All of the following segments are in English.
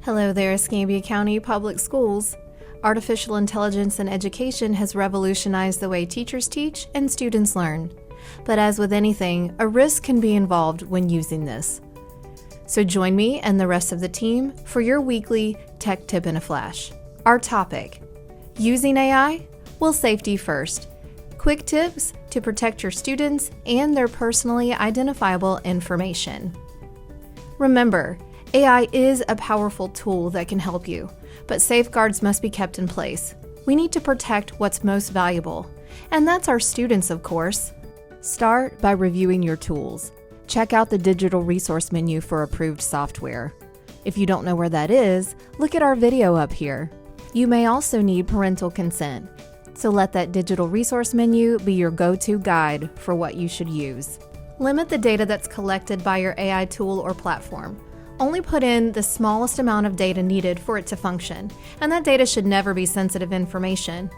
Hello there, Escambia County Public Schools. Artificial intelligence in education has revolutionized the way teachers teach and students learn. But as with anything, a risk can be involved when using this. So join me and the rest of the team for your weekly Tech Tip in a Flash. Our topic: using AI? Well, safety first. Quick tips to protect your students and their personally identifiable information. Remember, AI is a powerful tool that can help you, but safeguards must be kept in place. We need to protect what's most valuable, and that's our students, of course. Start by reviewing your tools. Check out the digital resource menu for approved software. If you don't know where that is, look at our video up here. You may also need parental consent, so let that digital resource menu be your go-to guide for what you should use. Limit the data that's collected by your AI tool or platform. Only put in the smallest amount of data needed for it to function, and that data should never be sensitive information.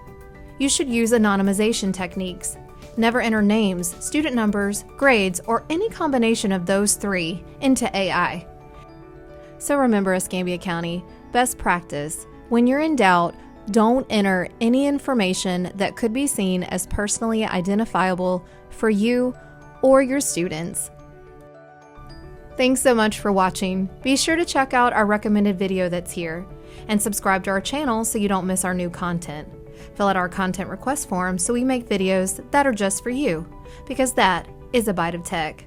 You should use anonymization techniques. Never enter names, student numbers, grades, or any combination of those three into AI. So remember, Escambia County, best practice: when you're in doubt, don't enter any information that could be seen as personally identifiable for you or your students. Thanks so much for watching. Be sure to check out our recommended video that's here and subscribe to our channel so you don't miss our new content. Fill out our content request form so we make videos that are just for you, because that is a bite of tech.